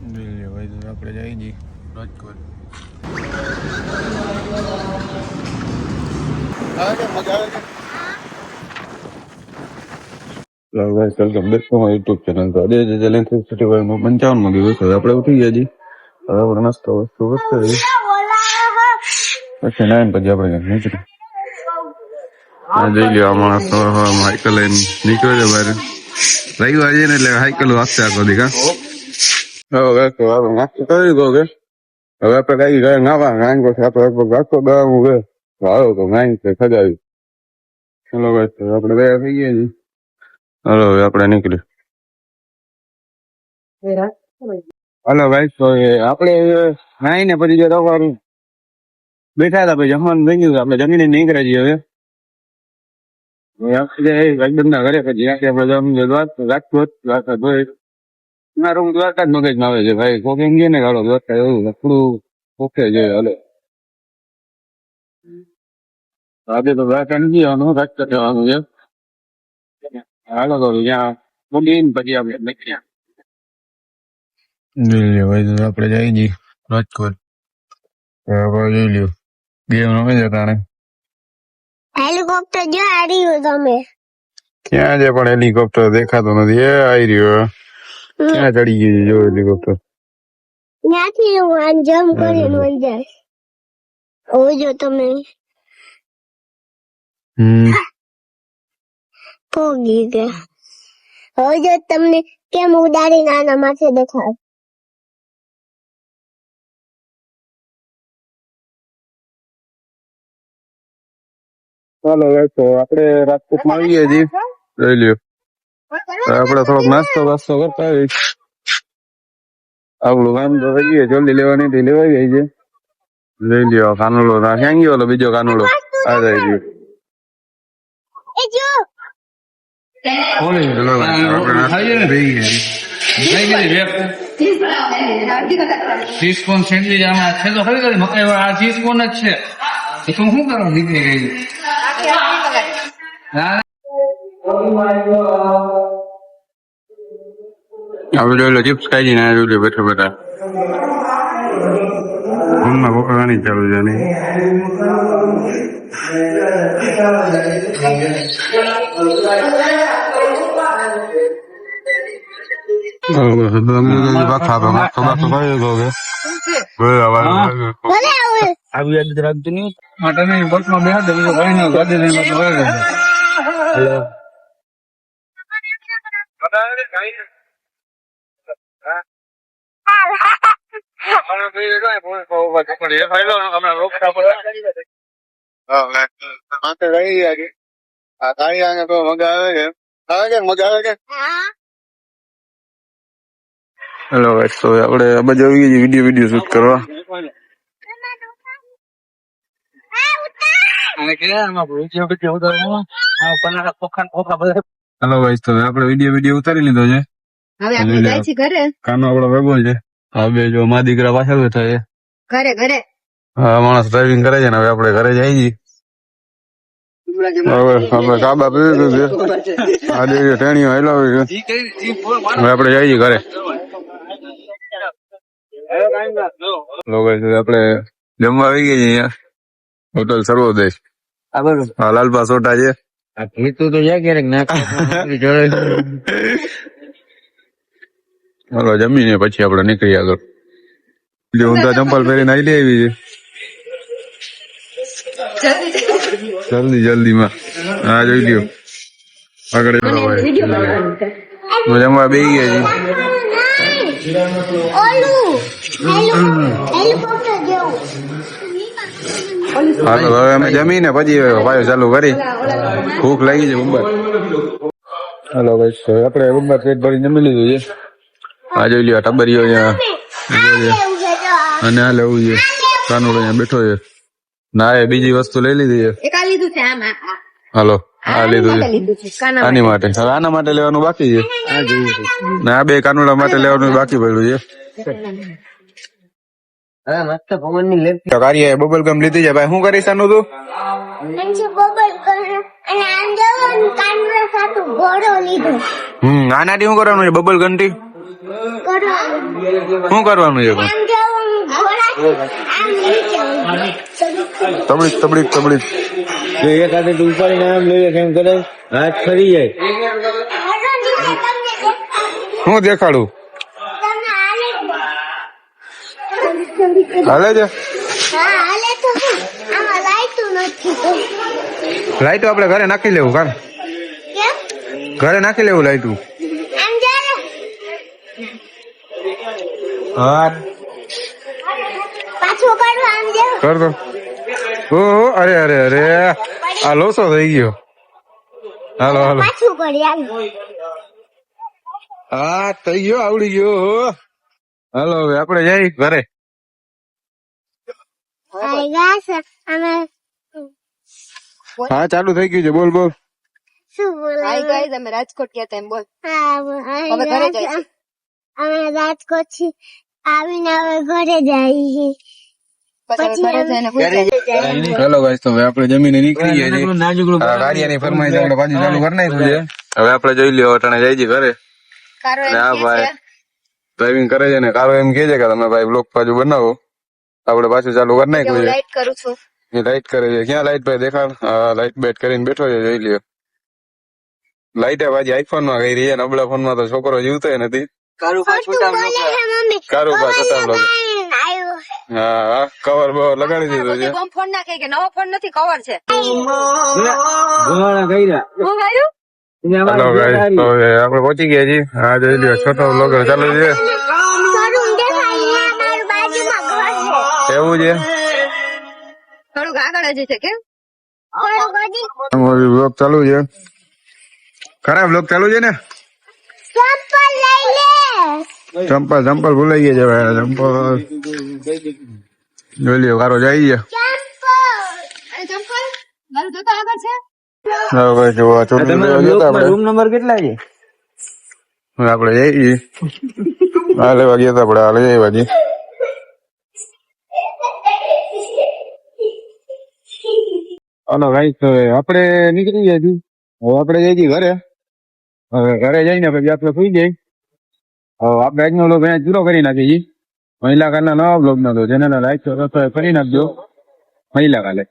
ભાઈ તો આપણે જઈ જઈએ Rajkot. Welcome back to my YouTube channel. તો આજે ચેલેન્જ 55 દિવસ હવે આપણે ઉઠી ગયા છીએ. હવે આપણે નાસ્તો વસ્તુ પછી નાઈન પછી આપણે નીકળી જઈ લ્યો. માણસ સાયકલ લઈને નીકળે છે બહાર. રવિવાર છે ને એટલે સાયકલ વાગશે આખો દી. નાસ્તો કરી દો કે હવે આપણે કઈ ગયા નાવા નાઈન પછી આપણે વાગતો દવાનું છે. હાલો તો નાઈન છે ખજાવી. ચલો ભાઈ આપણે તૈયાર થઈ ગયા છીએ. હાલો હવે આપણે નીકળી. હાલો ભાઈ તો આપણે નાઈ ને પછી રવાનું બેઠા હતા. પછી જમવાનું થઈ ગયું આપણે જમીને નીકળ્યા છીએ. હવે એકદમ ના ઘરે પછી આપણે રાજકોટ દ્વારકા ધોઈ મારું દ્વારકા જ મગજમાં આવે છે ભાઈ. કોક એમ ને ગાડો દ્વારકા એવું થોડું ઓકે છે. હાલો આજે તો દ્વારકા નથી જવાનું, રાજકોટ જવાનું છે. હાલો તો ત્યાં બોલીને પછી આપણે નીકળ્યા. ભાઈ તો આપણે જઈ જઈએ રાજકોટ. જોઈ લ્યો ગેમ રમે છે તાણે. હેલિકોપ્ટર જો આ રહ્યું તમે ક્યાં છે પણ હેલિકોપ્ટર દેખાતો નથી. એ આવી રહ્યો ક્યાં ચડી ગયું છે જો હેલિકોપ્ટર. ત્યાંથી હું આમ જમ્પ કરીને વંજાય. ઓ જો તમે પોગી ગયા. હવે જો તમને કેમ ઉડાડીને આના માથે દેખાય. ચાલો તો આપણે રાજકોટમાં આવી ગયા છીએ. જોઈ લ્યો આપણે થોડોક નાસ્તો વાસ્તો કરતા આવી. આપણું કામ તો થઈ ગયું. જલ્દી લેવાની થી લેવાઈ ગઈ છે. લઈ લ્યો કાનુડો. ક્યાં ગયો બીજો કાનુડો? આ જાય ગયો. ચીઝ કોન સેન્ડવીચ આમાં છે તો ખરી મકાઈ વાળા આ ચીઝ કોન જ છે. તો તું શું કરો નીકળી ગઈ? આપણે જોઈ લો ચિપ્સ ખાઈ ને જોઈ લો બેઠા બેઠા. હમણાં વખણાની ચાલુ છે નહીં. માટે નહીં બસમાં બેઠા તો બીજું કઈ નહીં. ગાડી લઈને હેલો ગાઈસ તો આપણે આ બાજુ આવી ગઈ વિડીયો શૂટ કરવા. હેલો ગાઈસ તો આપણે વિડીયો ઉતારી લીધો છે. હવે આપણે જાય છે ઘરે. કાનો આપણો ભેગો છે. હવે જો મા દીકરા પાછળ બેઠા છે. ઘરે હા માણસ ડ્રાઇવિંગ કરે છે ને હવે આપણે ઘરે જઈ છીએ. હવે કાબા પીવું છે. આજે ટેણીઓ હેલાવી છે. હવે આપણે જઈ છીએ ઘરે. આપણે જમવા આવી ગયા છીએ હોટલ સર્વોદય. હા લાલપા સોટા છે. હાલો જમીને પછી આપણે નીકળી આગળ. ઊંધા ચંપલ પહેરીને આવી આવી છે જલ્દી માં. હા જોઈ લ્યો આગળ જમવા બેસી ગયા છીએ. હાલો હવે અમે જમીને પછી ભાઈ ચાલુ કરી. ભૂખ લાગી છે બુમ્બર. હાલો ભાઈ આપણે બુમ્બર પેટ ભરી જમી લીધું છે. આ જોઈ લ્યો ટબરીઓ અને આ લેવું છે. કાનુડો અહીંયા બેઠો છે. ના એ બીજી વસ્તુ લઈ લીધી છે. હાલો આ લીધું છે આની માટે. હવે આના માટે લેવાનું બાકી છે. ના આ બે કાનુડા માટે લેવાનું બાકી પડ્યું છે. કાર્ય બબલ ગમ લીધી છે ભાઈ. શું કરીશ આનું તું? આનાથી શું કરવાનું છે બબલ ગમ થી? શું કરવાનું છે પણ? આમ જાઉં ઘોડા આમ નીચે તબડીક તબડીક તબડીક. જો એક હાથે તું ઉપાડીને આમ લઈએ કેમ કરે હાથ ફરી જાય. હલો નીચે તમને દેખાડું. હું દેખાડું? તમે હાલે હાલે છે? હા હાલે તો શું? આમાં લાઈટું નથી તો લાઈટો આપણે ઘરે નાખી લેવું કામ. કેમ ઘરે નાખી લેવું લાઈટું. આમ જાને હા પાછું કાઢો આમ જાઓ કર દો. ઓહો અરે અરે અરે આ લોસો થઈ ગયો. હાલો હાલો. પાછું કરી આમ હા થઈ ગયો આવડી ગયો. હાલો હવે આપણે જઈ ઘરે. આઈ ગાસ અમે હા ચાલુ થઈ ગયું છે બોલ બોલ. શું બોલાય ગાઈઝ અમે રાજકોટ ગયા હતા એમ બોલ. હા હવે ઘરે જાય છે. અમે રાજકોટ થી આવીને હવે ઘરે જઈએ પછી હવે ઘરે જઈને હુઈ જાય. ચાલો ગાઈસ તો હવે આપણે જમીને નીકળી ગયા છીએ. નાજુકડું આ ગાડીયાની ફરમાઈશ આપણે પાછી ચાલુ કરી નાખ્યું છે. હવે આપણે જોઈ લ્યો અટાણે જાય છે ઘરે. કારો એમ ના કહે ભાઈ છે, ડ્રાઇવિંગ કરે છે ને કારો એમ કે છે કે તમે ભાઈ બ્લોક પાછું બનાવો. આપણે પાછું ચાલુ કરી કે નાખ્યું હું છે. લાઈટ કરું છું. એ લાઈટ કરે છે. ક્યાં લાઈટ ભાઈ દેખાડ? હા લાઈટ બેટ કરીને બેઠો છે જોઈ લ્યો. લાઈટ પાછી આઈફોન માં ગઈ રહી છે. નબળા ફોન માં તો છોકરો જીવતો નથી. ખોટું બોલે છે મમ્મી કારું પા છતાં બ્લોક. આવ્યો હા હા કવર બવર લગાડી દીધું છે. બધું ફોન ના કહે કે નવો ફોન નથી કવર છે. ગોળા કર્યા. હું ગાયું? હેલો ગાઈસ તો હવે આપણે પહોંચી ગયા છીએ. હા જોઈ લ્યો છોટો બ્લોગર ચાલુ છે. થોડું દેખાય આ મારું બાજુમાં ઘર છે એવું છે. થોડુંક આગળ જ છે કેમ? થોડું ગડી અમારો બ્લોગ ચાલુ છે. ખરા બ્લોગ ચાલુ છે ને? ચપ્પલ લઈ લે ચંપલ ચંપલ ભૂલાઈ ગયા છે ભાઈ. ચંપલ જોઈ લ્યો કારો જાય છે. અને ચંપલ મારું જોતો આગળ છે. હા ભાઈ જો આ ચોટલી લેવા જતા આપણે. રૂમ નંબર કેટલા છે? આપણે જઈએ હા લેવા ગયા હતા આપણે હાલ આવ્યા છીએ. હાલો ગાઈસ હવે આપણે નીકળી ગયા છીએ. હવે આપણે જઈએ છીએ ઘરે. હવે ઘરે જઈને પછી આપણે સુઈ જઈએ. હવે આપણે આજનો બ્લોગ અહીંયા પૂરો કરી નાખીએ છીએ. મહિલા કાલના નવા બ્લોગ નો તો જેને લાઈક કરો તો કરી નાખજો. મહિલા કાલે